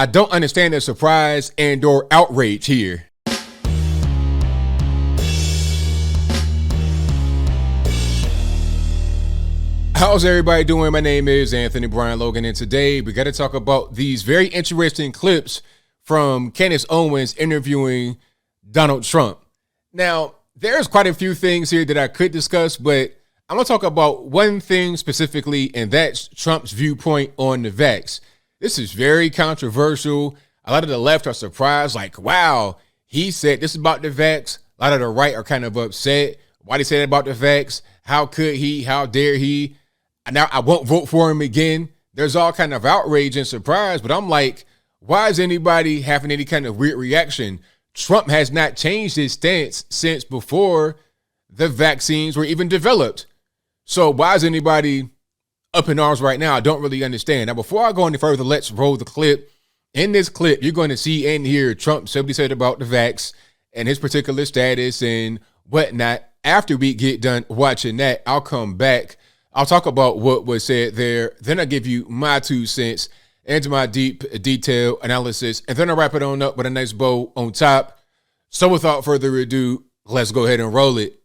I don't understand the surprise and or outrage here. How's everybody doing? My name is Anthony Brian Logan, and today we got to talk about these very interesting clips from Candace Owens interviewing Donald Trump. Now, there's quite a few things here that I could discuss, but I'm going to talk about one thing specifically, and that's Trump's viewpoint on the vax. This is very controversial. A lot of the left are surprised, like, wow, he said this about the vax. A lot of the right are kind of upset. Why did he say that about the vax? How could he? How dare he? Now I won't vote for him again. There's all kind of outrage and surprise, but I'm like, why is anybody having any kind of weird reaction? Trump has not changed his stance since before the vaccines were even developed. So why is anybody up in arms right now? I don't really understand. Now, before I go any further, let's roll the clip. In this clip, you're going to see and hear Trump simply said about the vax and his particular status and whatnot. After we get done watching that, I'll come back. I'll talk about what was said there. Then I'll give you my 2 cents into my deep detail analysis. And then I'll wrap it on up with a nice bow on top. So without further ado, let's go ahead and roll it.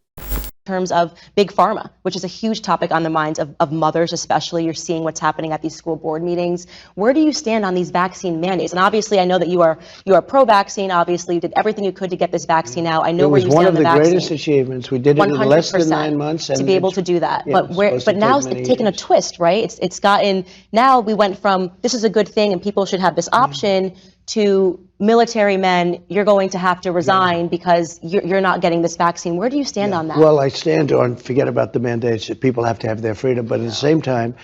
Terms of big pharma, which is a huge topic on the minds of mothers, especially. You're seeing what's happening at these school board meetings. Where do you stand on these vaccine mandates? And obviously, I know that you are pro-vaccine. Obviously, you did everything you could to get this vaccine out. I know where you stand on the vaccine. It was one of the greatest achievements. We did it in less than 9 months. To be able to do that. Yeah, but now it's taken a twist, right? It's gotten, now we went from this is a good thing and people should have this option to military men, you're going to have to resign because you're not getting this vaccine. Where do you stand on that? Well, I stand on, forget about the mandates, that people have to have their freedom, but at the same time,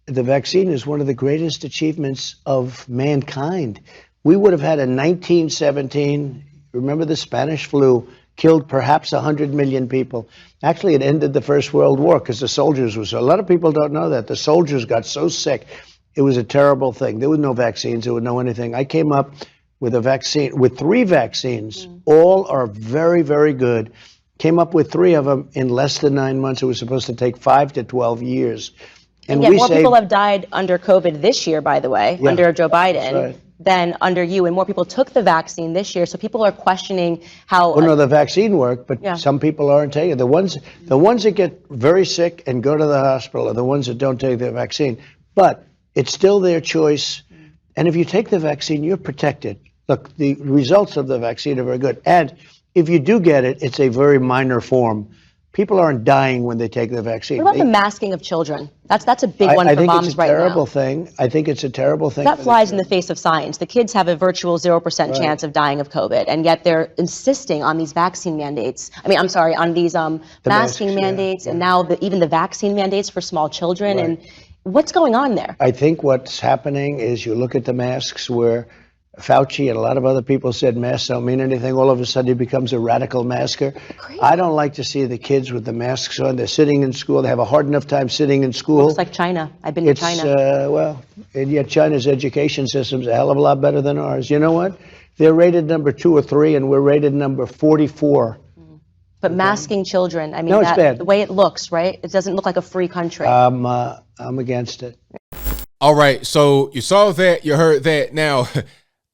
the vaccine is one of the greatest achievements of mankind. We would have had in 1917, remember the Spanish flu, killed perhaps 100 million people. Actually, it ended the First World War because the soldiers a lot of people don't know that. The soldiers got so sick. It was a terrible thing. There were no vaccines. There was no anything. I came up with a vaccine, with 3 vaccines. All are very, very good. Came up with 3 of them in less than 9 months. It was supposed to take 5 to 12 years. And yet more people have died under COVID this year, by the way, under Joe Biden, than under you. And more people took the vaccine this year. So people are questioning how. Well, no, the vaccine worked, but some people aren't taking it. The ones that get very sick and go to the hospital are the ones that don't take the vaccine. But it's still their choice. And if you take the vaccine, you're protected. Look, the results of the vaccine are very good. And if you do get it, it's a very minor form. People aren't dying when they take the vaccine. What about the masking of children? That's a big one for moms right now. I think it's a terrible thing. That flies in the face of science. The kids have a virtual 0% chance of dying of COVID, and yet they're insisting on these vaccine mandates. On these masking mandates, and now even the vaccine mandates for small children. And what's going on there? I think what's happening is you look at the masks where Fauci and a lot of other people said masks don't mean anything. All of a sudden he becomes a radical masker. Crazy. I don't like to see the kids with the masks on. They're sitting in school. They have a hard enough time sitting in school. Looks like China. I've been to China. And yet China's education system's a hell of a lot better than ours. You know what? They're rated number 2 or 3, and we're rated number 44. But masking children, no, it's bad. The way it looks, right? It doesn't look like a free country. I'm against it. All right, so you saw that, you heard that. Now,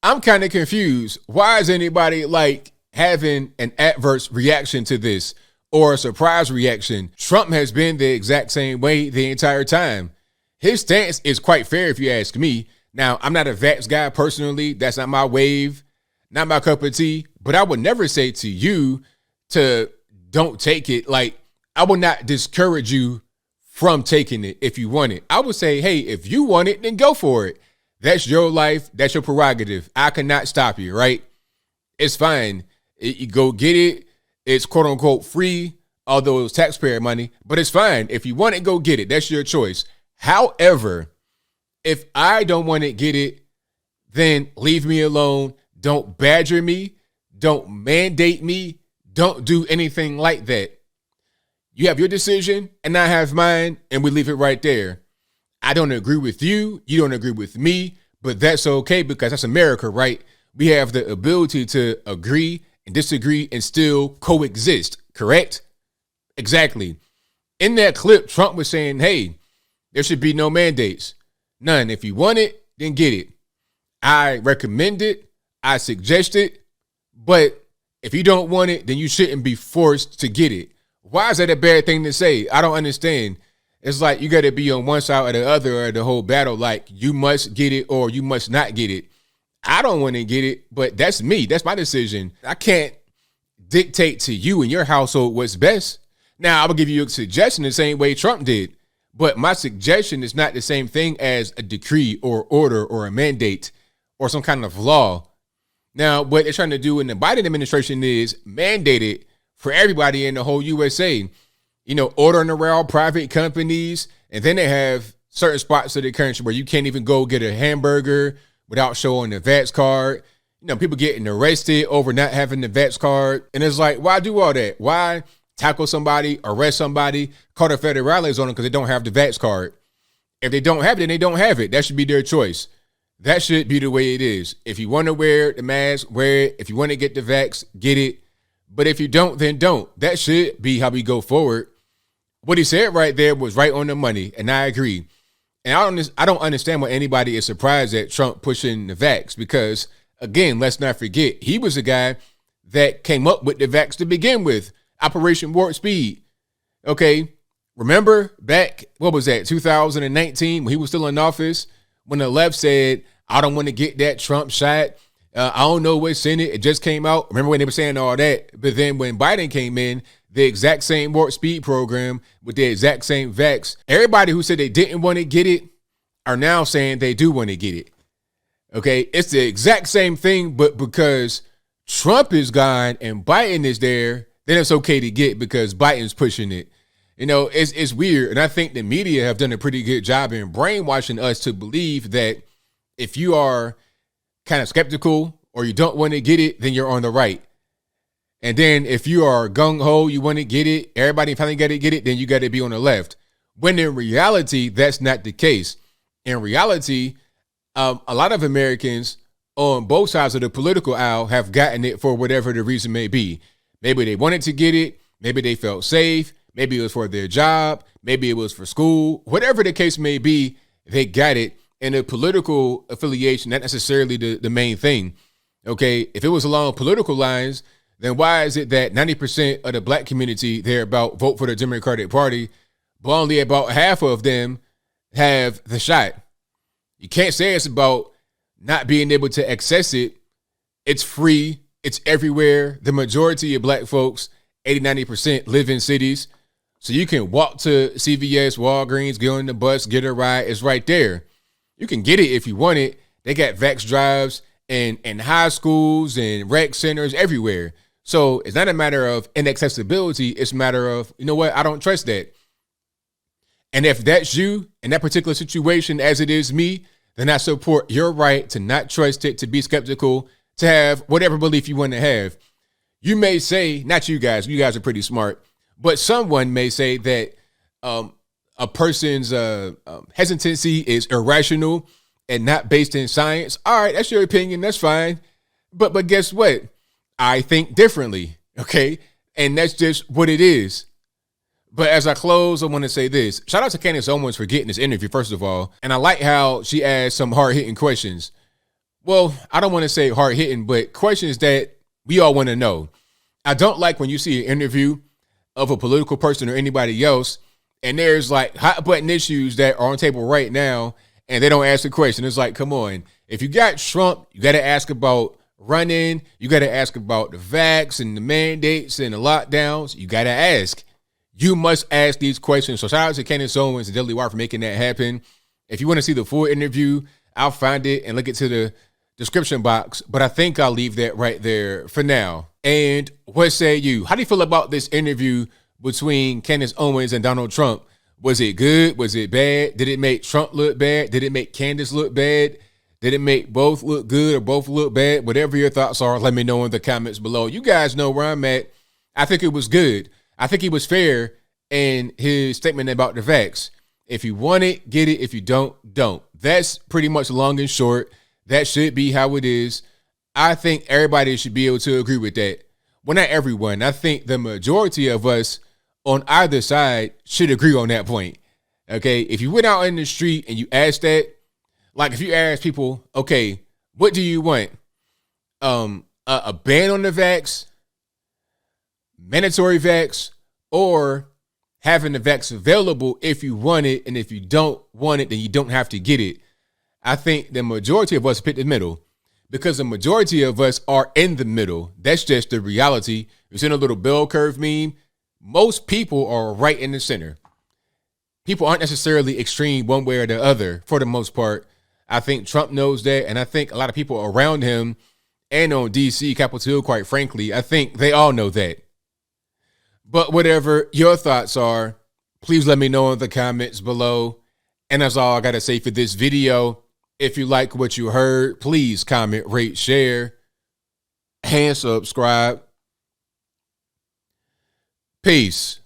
I'm kind of confused. Why is anybody having an adverse reaction to this or a surprise reaction? Trump has been the exact same way the entire time. His stance is quite fair if you ask me. Now, I'm not a vax guy personally. That's not my wave, not my cup of tea. But I would never say to you to don't take it. I would not discourage you from taking it if you want it. I would say, hey, if you want it, then go for it. That's your life. That's your prerogative. I cannot stop you, right? It's fine. You go get it. It's quote unquote free, although it's taxpayer money, but it's fine. If you want it, go get it. That's your choice. However, if I don't want to get it, then leave me alone. Don't badger me. Don't mandate me. Don't do anything like that. You have your decision and I have mine, and we leave it right there. I don't agree with you. You don't agree with me, but that's okay because that's America, right? We have the ability to agree and disagree and still coexist, correct? Exactly. In that clip, Trump was saying, hey, there should be no mandates. None. If you want it, then get it. I recommend it. I suggest it. But if you don't want it, then you shouldn't be forced to get it. Why is that a bad thing to say? I don't understand. It's like you got to be on one side or the other of the whole battle. Like you must get it or you must not get it. I don't want to get it, but that's me. That's my decision. I can't dictate to you and your household what's best. Now, I will give you a suggestion the same way Trump did. But my suggestion is not the same thing as a decree or order or a mandate or some kind of law. Now, what they're trying to do in the Biden administration is mandate it for everybody in the whole USA, ordering around private companies. And then they have certain spots of the country where you can't even go get a hamburger without showing the VAX card. People getting arrested over not having the VAX card. And it's like, why do all that? Why tackle somebody, arrest somebody, call the federales on them because they don't have the VAX card? If they don't have it, then they don't have it. That should be their choice. That should be the way it is. If you want to wear the mask, wear it. If you want to get the vax, get it. But if you don't, then don't. That should be how we go forward. What he said right there was right on the money, and I agree. And I don't understand why anybody is surprised at Trump pushing the vax because, again, let's not forget, he was the guy that came up with the vax to begin with, Operation Warp Speed. Okay, remember back, 2019, when he was still in office, when the left said, I don't want to get that Trump shot. I don't know what's in it. It just came out. Remember when they were saying all that? But then when Biden came in, the exact same Warp Speed program with the exact same vax, everybody who said they didn't want to get it are now saying they do want to get it. Okay, it's the exact same thing, but because Trump is gone and Biden is there, then it's okay to get because Biden's pushing it. It's weird. And I think the media have done a pretty good job in brainwashing us to believe that if you are kind of skeptical or you don't want to get it, then you're on the right. And then if you are gung-ho, you want to get it, everybody finally got to get it, then you got to be on the left. When in reality, that's not the case. In reality, a lot of Americans on both sides of the political aisle have gotten it for whatever the reason may be. Maybe they wanted to get it. Maybe they felt safe. Maybe it was for their job. Maybe it was for school. Whatever the case may be, they got it. And the political affiliation, not necessarily the main thing. Okay, if it was along political lines, then why is it that 90% of the black community thereabout vote for the Democratic Party, but only about half of them have the shot? You can't say it's about not being able to access it. It's free. It's everywhere. The majority of black folks, 80-90%, live in cities. So you can walk to CVS, Walgreens, get on the bus, get a ride. It's right there. You can get it if you want it. They got vax drives in high schools and rec centers everywhere. So it's not a matter of inaccessibility. It's a matter of, I don't trust that. And if that's you in that particular situation, as it is me, then I support your right to not trust it, to be skeptical, to have whatever belief you want to have. You may say, not you guys are pretty smart, but someone may say that a person's hesitancy is irrational and not based in science. All right, that's your opinion. That's fine. But guess what? I think differently. Okay. And that's just what it is. But as I close, I want to say this. Shout out to Candace Owens for getting this interview, first of all. And I like how she asked some hard-hitting questions. Well, I don't want to say hard-hitting, but questions that we all want to know. I don't like when you see an interview of a political person or anybody else, and there's like hot button issues that are on the table right now, and they don't ask the question. It's like, come on. If you got Trump, you got to ask about running. You got to ask about the vax and the mandates and the lockdowns. You got to ask. You must ask these questions. So shout out to Candace Owens and Daily Wire for making that happen. If you want to see the full interview, I'll find it and link it to the description box. But I think I'll leave that right there for now. And what say you? How do you feel about this interview between Candace Owens and Donald Trump? Was it good? Was it bad? Did it make Trump look bad? Did it make Candace look bad? Did it make both look good or both look bad? Whatever your thoughts are, let me know in the comments below. You guys know where I'm at. I think it was good. I think he was fair in his statement about the vax. If you want it, get it. If you don't, don't. That's pretty much long and short. That should be how it is. I think everybody should be able to agree with that. Well, not everyone. I think the majority of us on either side should agree on that point. Okay, if you went out in the street and you asked that, like if you ask people, okay, What do you want? A ban on the vax, mandatory vax, or having the vax available if you want it, and if you don't want it, then you don't have to get it. I think the majority of us pick the middle because the majority of us are in the middle. That's just the reality. You've seen a little bell curve meme. Most people are right in the center. People aren't necessarily extreme one way or the other for the most part. I think Trump knows that, and I think a lot of people around him and on DC, Capitol Hill, quite frankly, I think they all know that. But whatever your thoughts are, please let me know in the comments below. And that's all I got to say for this video. If you like what you heard, please comment, rate, share, and subscribe. Peace.